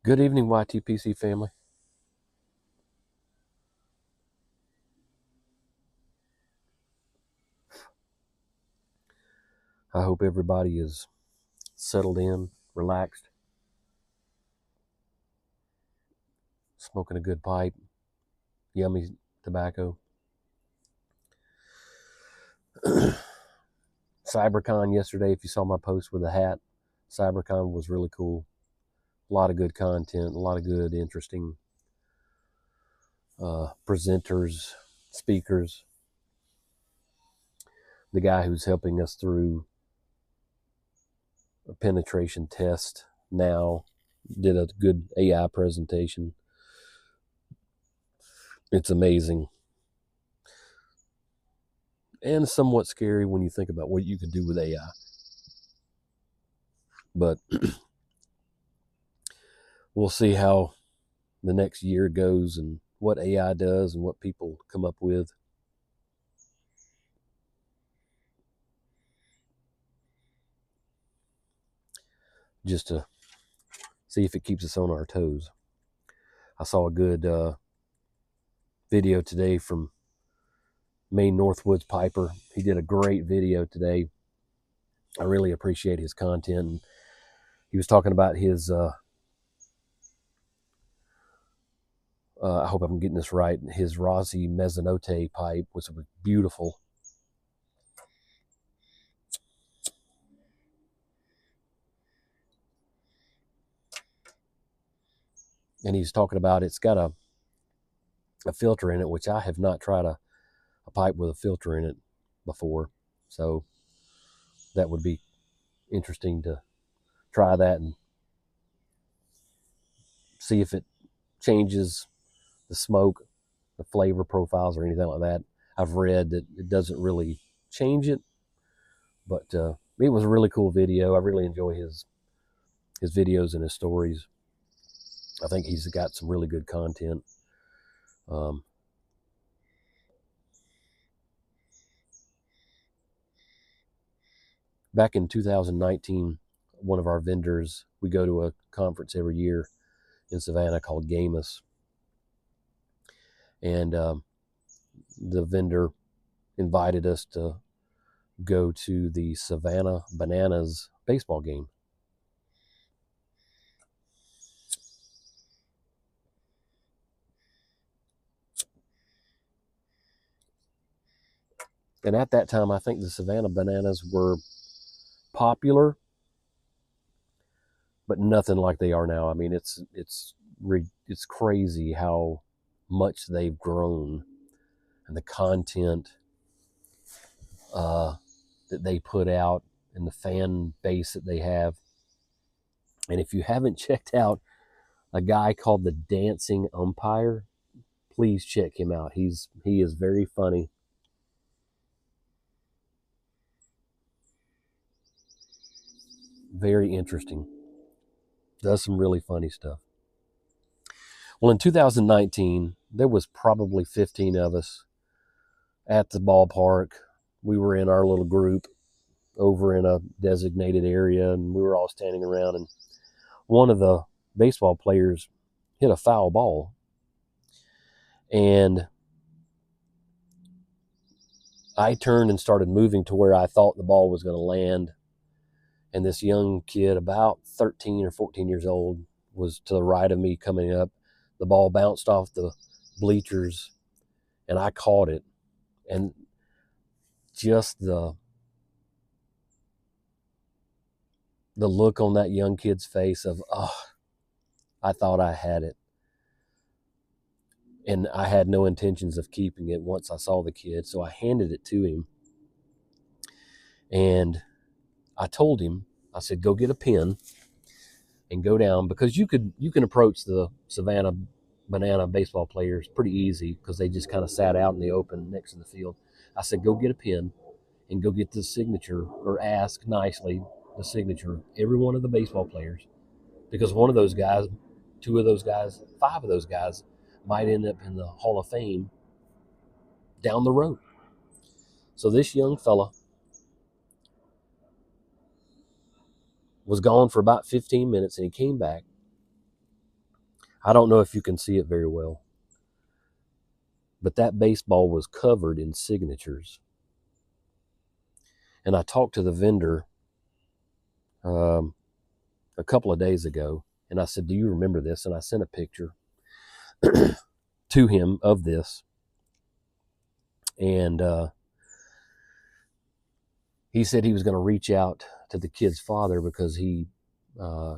Good evening, YTPC family. I hope everybody is settled in, relaxed, smoking a good pipe, yummy tobacco. CyberCon yesterday, if you saw my post with the hat, CyberCon was really cool. A lot of good content, a lot of good, interesting presenters, speakers. The guy who's helping us through a penetration test now did a good AI presentation. It's amazing and somewhat scary when you think about what you can do with AI. But we'll see how the next year goes and what AI does and what people come up with. Just to see if it keeps us on our toes. I saw a good video today from Maine Northwoods Piper. He did a great video today. I really appreciate his content. And he was talking about his, I hope I'm getting this right, his Rossi Mezzanotte pipe, which was beautiful. And he's talking about it's got a filter in it, which I have not tried a pipe with a filter in it before. So that would be interesting to try that and see if it changes the smoke, the flavor profiles, or anything like that. I've read that it doesn't really change it, but it was a really cool video. I really enjoy his videos and his stories. I think he's got some really good content. Back in 2019, one of our vendors, we go to a conference every year in Savannah called GAMUS. And the vendor invited us to go to the Savannah Bannanas baseball game. And at that time, I think the Savannah Bannanas were popular, but nothing like they are now. I mean, it's crazy how much they've grown and the content that they put out and the fan base that they have. And if you haven't checked out a guy called the Dancing Umpire, please check him out. He is very funny. Very interesting. Does some really funny stuff. Well, in 2019, there was probably 15 of us at the ballpark. We were in our little group over in a designated area, and we were all standing around, and one of the baseball players hit a foul ball. And I turned and started moving to where I thought the ball was going to land. And this young kid, about 13 or 14 years old, was to the right of me coming up. The ball bounced off the bleachers, and I caught it. And just the look on that young kid's face of, oh, I thought I had it. And I had no intentions of keeping it once I saw the kid. So I handed it to him. And I told him, I said, go get a pen and go down, because you can approach the Savannah Banana baseball players pretty easy because they just kind of sat out in the open next to the field. I said, go get a pen and go get the signature, or ask nicely the signature of every one of the baseball players, because one of those guys, two of those guys, five of those guys might end up in the Hall of Fame down the road. So this young fella was gone for about 15 minutes, and he came back, I don't know if you can see it very well, but that baseball was covered in signatures. And I talked to the vendor um, a couple of days ago, and I said, "Do you remember this?" And I sent a picture to him of this, and he said he was going to reach out to the kid's father because he uh,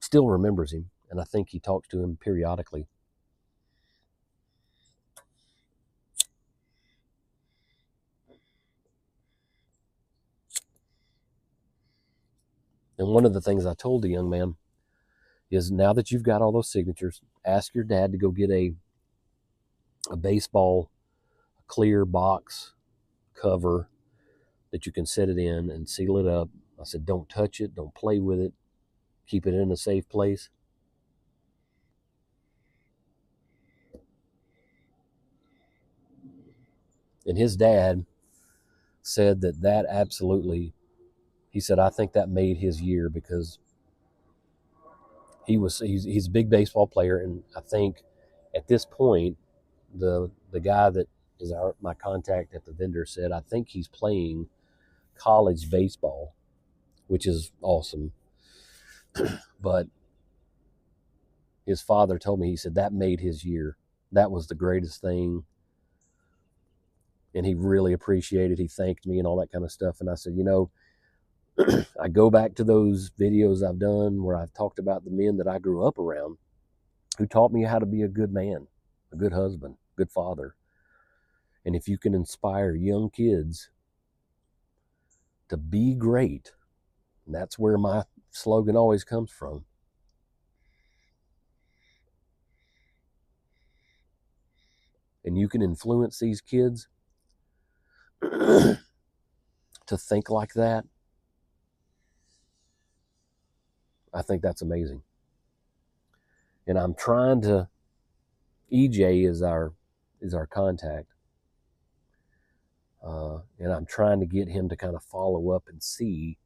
still remembers him, and I think he talks to him periodically. And one of the things I told the young man is, now that you've got all those signatures, ask your dad to go get a baseball clear box cover that you can set it in and seal it up. I said, don't touch it, don't play with it, keep it in a safe place. And his dad said that absolutely, he said, I think that made his year, because he's a big baseball player, and I think at this point, the guy that is my contact at the vendor said, I think he's playing college baseball, which is awesome. But his father told me, he said that made his year. That was the greatest thing. And he really appreciated, he thanked me and all that kind of stuff. And I said, I go back to those videos I've done where I've talked about the men that I grew up around who taught me how to be a good man, a good husband, good father. And if you can inspire young kids to be great, and that's where my slogan always comes from, and you can influence these kids to think like that, I think that's amazing. And I'm trying to, EJ is our contact, and I'm trying to get him to kind of follow up and see,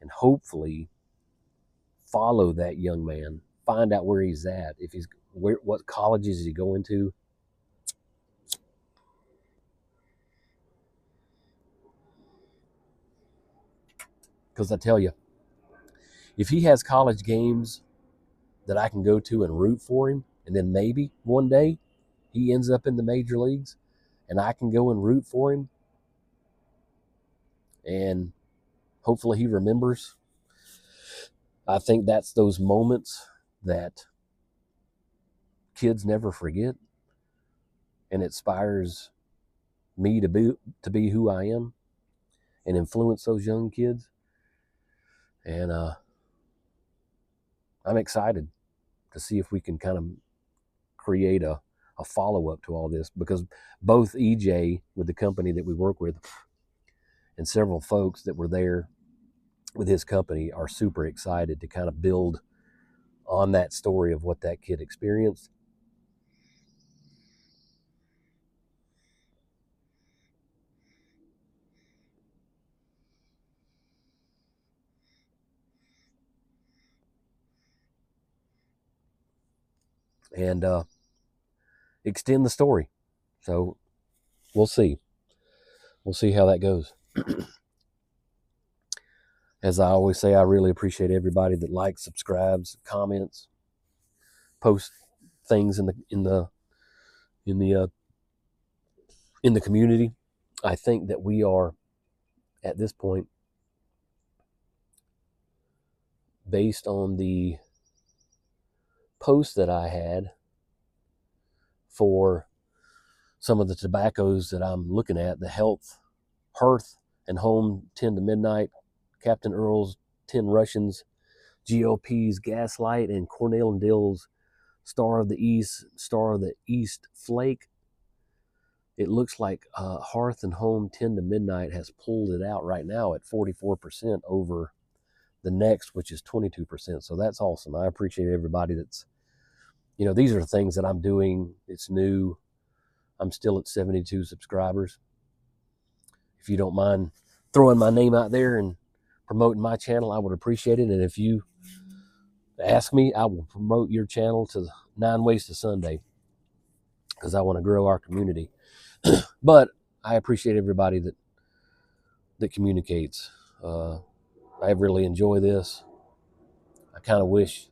and hopefully follow that young man, find out where he's at, if he's what colleges is he going to. Because I tell you, if he has college games that I can go to and root for him, and then maybe one day he ends up in the major leagues and I can go and root for him, and hopefully he remembers. I think that's those moments that kids never forget, and it inspires me to be who I am and influence those young kids. And I'm excited to see if we can kind of create a follow-up to all this, because both EJ with the company that we work with and several folks that were there with his company are super excited to kind of build on that story of what that kid experienced. And extend the story. So we'll see. We'll see how that goes. As I always say, I really appreciate everybody that likes, subscribes, comments, posts things in the uh, in the community. I think that we are at this point, based on the post that I had for some of the tobaccos that I'm looking at, the Hearth and Home 10 to Midnight, Captain Earl's 10 Russians, GOP's Gaslight, and Cornell and Dill's Star of the East Flake. It looks like Hearth and Home 10 to Midnight has pulled it out right now at 44% over the next, which is 22%. So that's awesome. I appreciate everybody that's, these are things that I'm doing. It's new. I'm still at 72 subscribers. If you don't mind throwing my name out there and promoting my channel, I would appreciate it. And if you Ask me, I will promote your channel to 9 Ways to Sunday because I want to grow our community. But I appreciate everybody that communicates. I really enjoy this. I kind of wish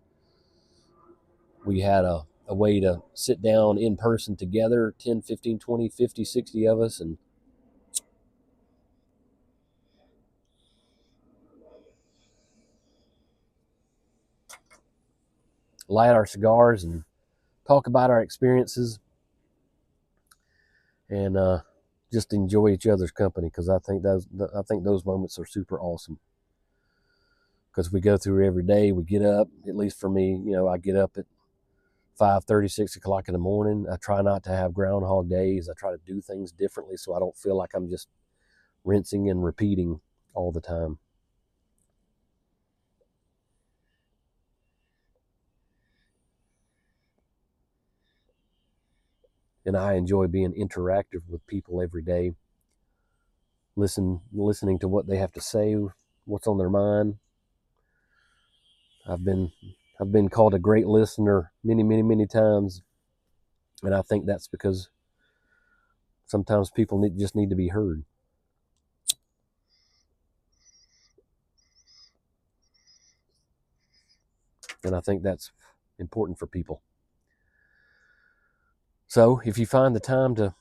we had a way to sit down in person together, 10, 15, 20, 50, 60 of us, and light our cigars and talk about our experiences and just enjoy each other's company, because I think those moments are super awesome. Because we go through every day, we get up, at least for me, I get up at 5:30, 6 o'clock in the morning. I try not to have groundhog days. I try to do things differently so I don't feel like I'm just rinsing and repeating all the time. And I enjoy being interactive with people every day, listening to what they have to say, what's on their mind. I've been called a great listener many, many, many times, and I think that's because sometimes people just need to be heard. And I think that's important for people. So if you find the time to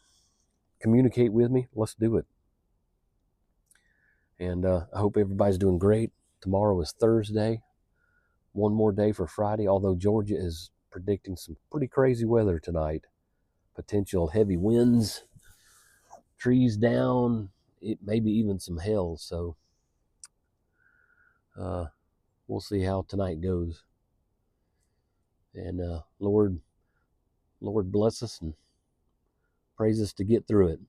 communicate with me, let's do it. And I hope everybody's doing great. Tomorrow is Thursday. One more day for Friday, although Georgia is predicting some pretty crazy weather tonight. Potential heavy winds, trees down, maybe even some hail. So we'll see how tonight goes. And Lord bless us and praise us to get through it.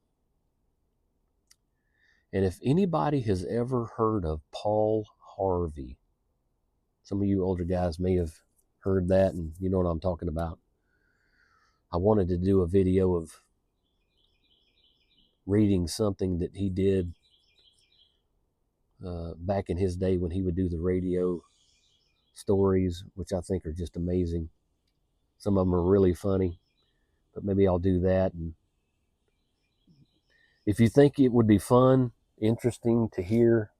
And if anybody has ever heard of Paul Harvey, some of you older guys may have heard that, and you know what I'm talking about. I wanted to do a video of reading something that he did back in his day when he would do the radio stories, which I think are just amazing. Some of them are really funny, but maybe I'll do that. And if you think it would be fun, interesting to hear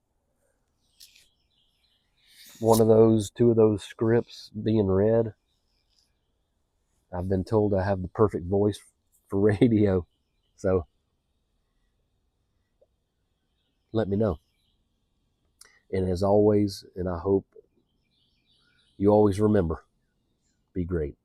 two of those scripts being read, I've been told I have the perfect voice for radio. So let me know. And as always, and I hope you always remember, be great.